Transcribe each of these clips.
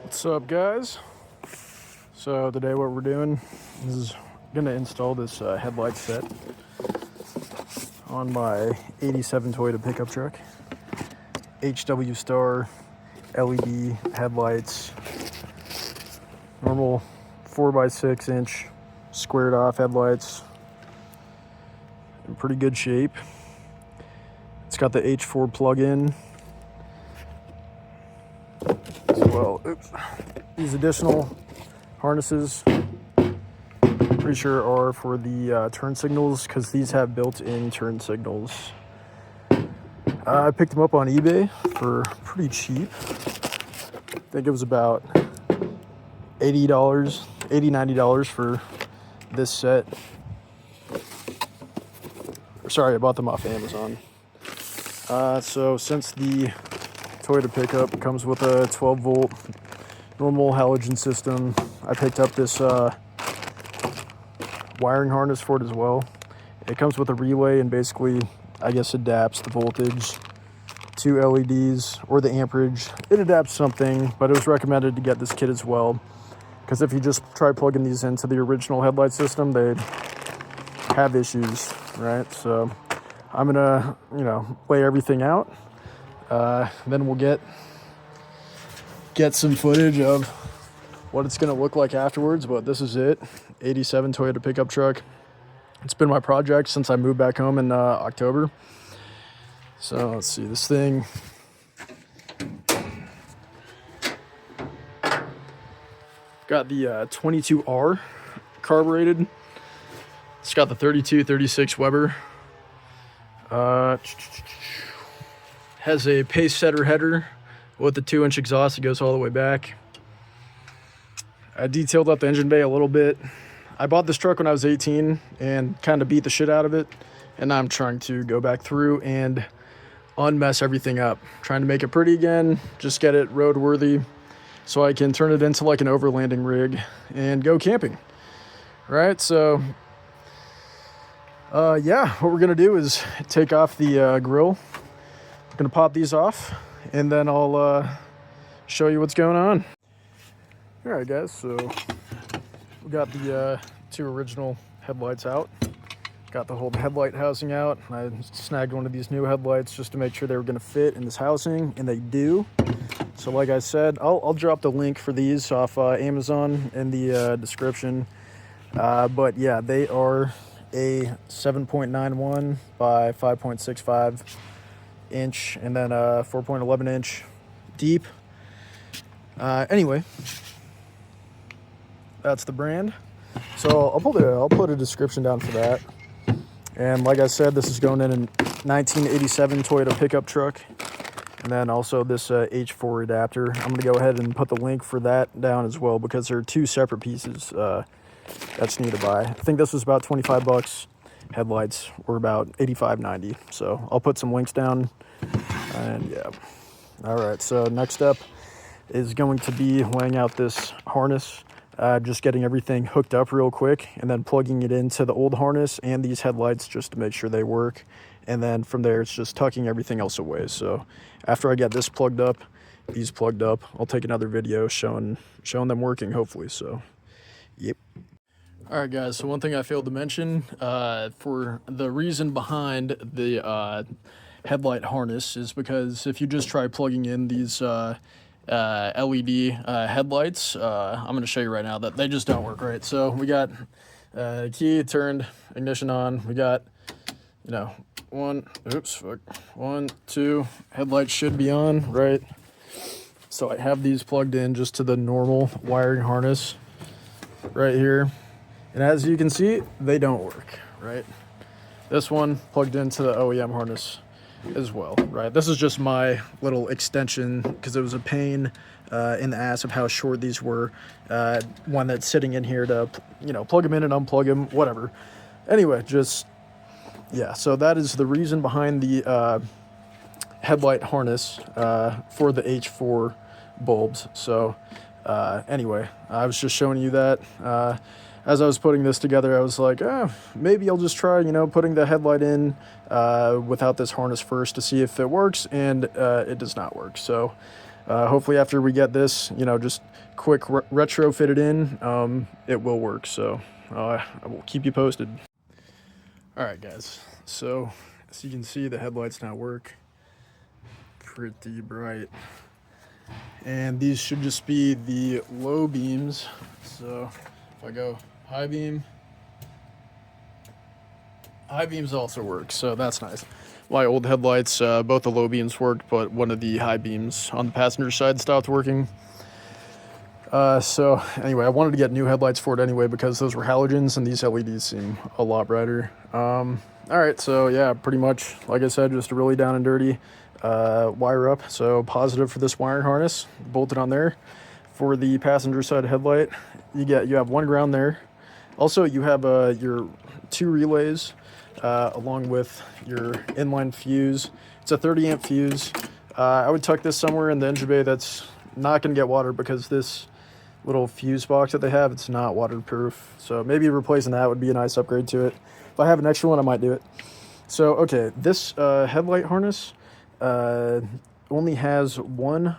What's up, guys? So today what we're doing is gonna install this headlight set on my 87 Toyota pickup truck. HWStar LED headlights, normal 4x6 inch squared off headlights, in pretty good shape. It's got the H4 plug-in as well. Oops. These additional harnesses, pretty sure, are for the turn signals, because these have built-in turn signals. I picked them up on eBay for pretty cheap. I think it was about $90 for this set. Sorry, I bought them off Amazon. So since the Toyota pickup comes with a 12-volt normal halogen system, I picked up this wiring harness for it as well. It comes with a relay and basically, I guess, adapts the voltage to LEDs or the amperage. It adapts something, but it was recommended to get this kit as well, because if you just try plugging these into the original headlight system, they'd have issues, right? So I'm gonna, lay everything out. Then we'll get some footage of what it's gonna look like afterwards. But this is it. 87 Toyota pickup truck. It's been my project since I moved back home in October. So let's see, this thing got the 22R carbureted. It's got the 32-36 Weber. Has a pace setter header with the 2-inch exhaust that goes all the way back. I detailed up the engine bay a little bit. I bought this truck when I was 18 and kind of beat the shit out of it, and now I'm trying to go back through and unmess everything up, trying to make it pretty again, just get it roadworthy so I can turn it into like an overlanding rig and go camping, right? So yeah, what we're gonna do is take off the grill. I'm gonna pop these off, and then I'll show you what's going on. All right, guys, so we got the two original headlights out. Got the whole headlight housing out. I snagged one of these new headlights just to make sure they were gonna fit in this housing, and they do. So like I said, I'll drop the link for these off Amazon in the description. But yeah, they are a 7.91 by 5.65 inch, and then 4.11 inch deep. Anyway, that's the brand. So I'll put a description down for that. And like I said, this is going in a 1987 Toyota pickup truck, and then also this H4 adapter. I'm gonna go ahead and put the link for that down as well, because there are two separate pieces that's need to buy. I think this was about 25 bucks. Headlights were about 85-90. So I'll put some links down, and yeah. All right, so next up is going to be laying out this harness, just getting everything hooked up real quick, and then plugging it into the old harness and these headlights just to make sure they work. And then from there, it's just tucking everything else away. So after I get this plugged up, these plugged up, I'll take another video showing them working, hopefully. So yep. All right, guys, so one thing I failed to mention, for the reason behind the headlight harness, is because if you just try plugging in these LED headlights, I'm going to show you right now that they just don't work right. So we got key turned, ignition on. We got, one, two, headlights should be on, right? So I have these plugged in just to the normal wiring harness right here. And as you can see, they don't work, right? This one plugged into the OEM harness as well, right? This is just my little extension, because it was a pain in the ass of how short these were. One that's sitting in here to, plug them in and unplug them, whatever. Anyway, yeah, so that is the reason behind the headlight harness for the H4 bulbs. So anyway, I was just showing you that. As I was putting this together, I was like, maybe I'll just try, putting the headlight in without this harness first to see if it works, and it does not work. So Hopefully after we get this, you know, just quick retrofit it in, it will work. So I will keep you posted. All right, guys. So as you can see, the headlights now work pretty bright. And these should just be the low beams. So if I go high beams also work, so that's nice. My old headlights, both the low beams worked, but one of the high beams on the passenger side stopped working. So anyway, I wanted to get new headlights for it anyway because those were halogens and these LEDs seem a lot brighter. All right, so yeah, pretty much, like I said, just a really down and dirty wire up. So positive for this wiring harness, bolted on there. For the passenger side headlight, you have one ground there. Also, you have your 2 relays along with your inline fuse. It's a 30 amp fuse. I would tuck this somewhere in the engine bay that's not going to get water because this little fuse box that they have, it's not waterproof. So maybe replacing that would be a nice upgrade to it. If I have an extra one, I might do it. So, okay, this headlight harness only has one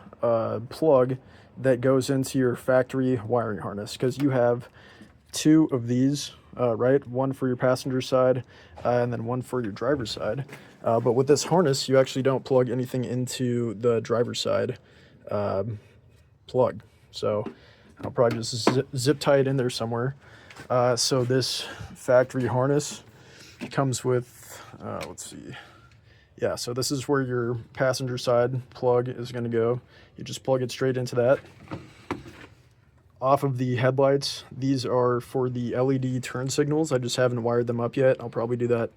plug that goes into your factory wiring harness, because you have 2 of these, right? One for your passenger side and then one for your driver's side. But with this harness, you actually don't plug anything into the driver's side plug. So I'll probably just zip tie it in there somewhere. So this factory harness comes with, let's see. Yeah, so this is where your passenger side plug is going to go. You just plug it straight into that. Off of the headlights, these are for the LED turn signals. I just haven't wired them up yet. I'll probably do that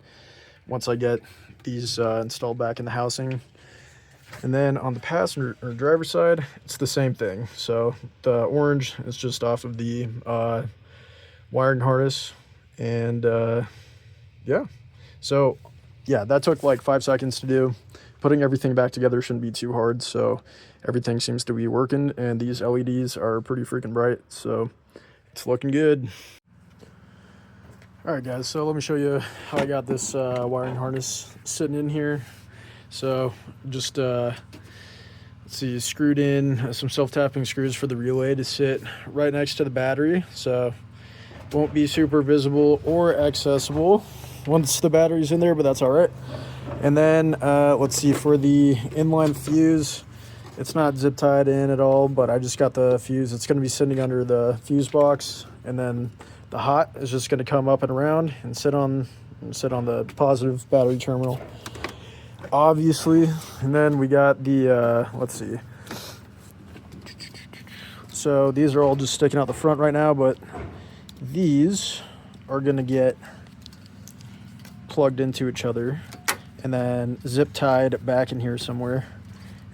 once I get these installed back in the housing. And then on the passenger or driver side, it's the same thing. So the orange is just off of the wiring harness. And yeah, so yeah, that took like 5 seconds to do. Putting everything back together shouldn't be too hard, so everything seems to be working, and these LEDs are pretty freaking bright, so it's looking good. All right, guys, so let me show you how I got this wiring harness sitting in here. So just, let's see, screwed in some self-tapping screws for the relay to sit right next to the battery, so won't be super visible or accessible once the battery's in there, but that's all right. And then let's see, for the inline fuse, it's not zip tied in at all, but I just got the fuse. It's going to be sitting under the fuse box, and then the hot is just going to come up and around and sit on the positive battery terminal, obviously. And then we got the let's see, so these are all just sticking out the front right now, but these are going to get plugged into each other and then zip tied back in here somewhere.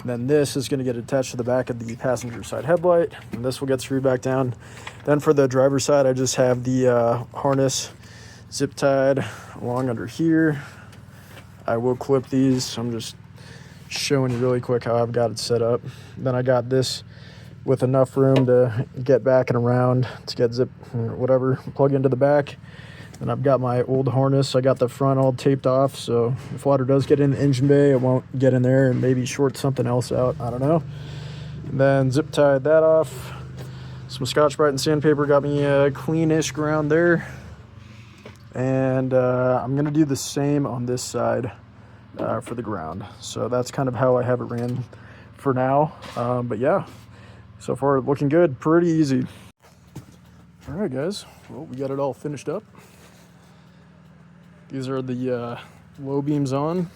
And then this is going to get attached to the back of the passenger side headlight, and this will get screwed back down. Then for the driver's side, I just have the harness zip tied along under here. I will clip these. I'm just showing you really quick how I've got it set up. Then I got this with enough room to get back and around to get zip or whatever plug into the back. And I've got my old harness. I got the front all taped off, so if water does get in the engine bay, it won't get in there and maybe short something else out. I don't know. And then zip tied that off. Some Scotch-Brite and sandpaper got me a cleanish ground there. And I'm going to do the same on this side for the ground. So that's kind of how I have it ran for now. But yeah, so far looking good. Pretty easy. All right, guys. Well, we got it all finished up. These are the low beams on.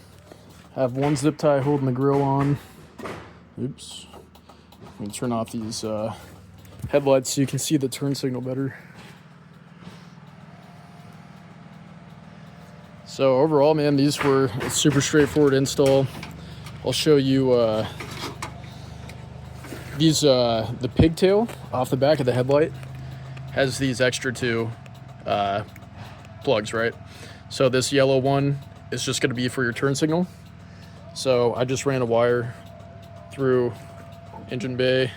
Have one zip tie holding the grill on. Oops. Let me turn off these headlights so you can see the turn signal better. So overall, man, these were a super straightforward install. I'll show you the pigtail off the back of the headlight has these extra 2 plugs, right? So this yellow one is just going to be for your turn signal. So I just ran a wire through engine bay.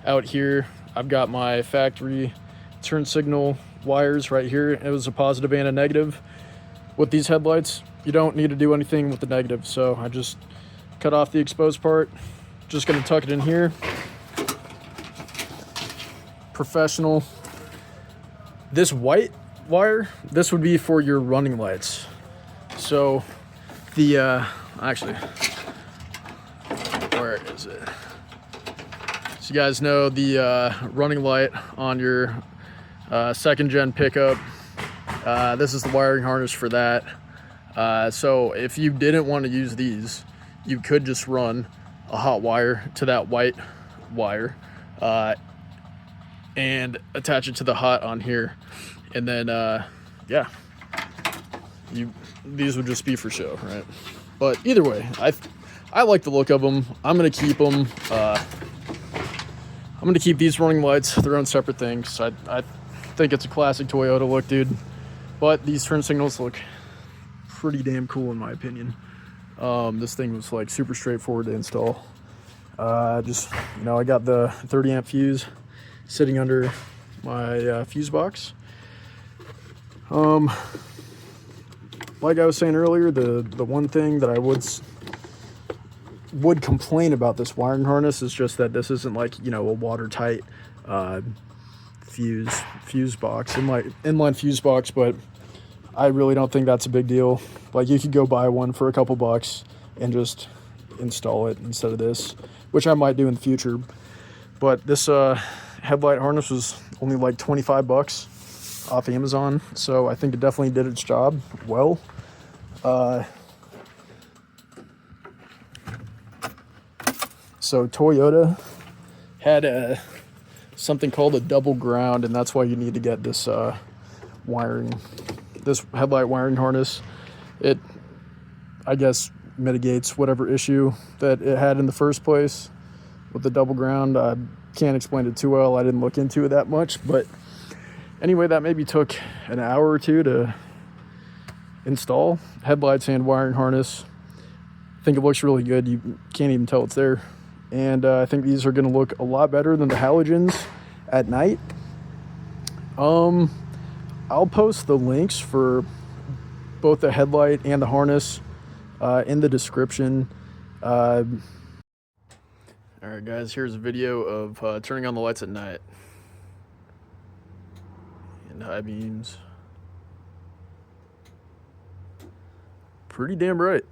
Out here, I've got my factory turn signal wires right here. It was a positive and a negative. With these headlights, you don't need to do anything with the negative. So I just cut off the exposed part, just gonna tuck it in here. Professional. This white wire, this would be for your running lights. So the actually, where is it? So you guys know the running light on your second gen pickup. This is the wiring harness for that. So if you didn't want to use these, you could just run a hot wire to that white wire and attach it to the hot on here, and then yeah, these would just be for show, right? But either way, I like the look of them. I'm gonna keep them. I'm gonna keep these running lights their own separate things. I think it's a classic Toyota look, dude. But these turn signals look pretty damn cool in my opinion. This thing was like super straightforward to install. Just, you know, I got the 30 amp fuse sitting under my fuse box. Like I was saying earlier, the one thing that I would complain about this wiring harness is just that this isn't like, you know, a watertight fuse box, inline fuse box, but I really don't think that's a big deal. Like, you could go buy one for a couple bucks and just install it instead of this, which I might do in the future. But this headlight harness was only like 25 bucks off Amazon, so I think it definitely did its job well. So Toyota had something called a double ground, and that's why you need to get this this headlight wiring harness. It, I guess, mitigates whatever issue that it had in the first place with the double ground. I can't explain it too well. I didn't look into it that much, but anyway, that maybe took an hour or two to install. Headlights and wiring harness. I think it looks really good. You can't even tell it's there. And I think these are going to look a lot better than the halogens at night. I'll post the links for both the headlight and the harness in the description. All right, guys, here's a video of turning on the lights at night in high beams. Pretty damn bright.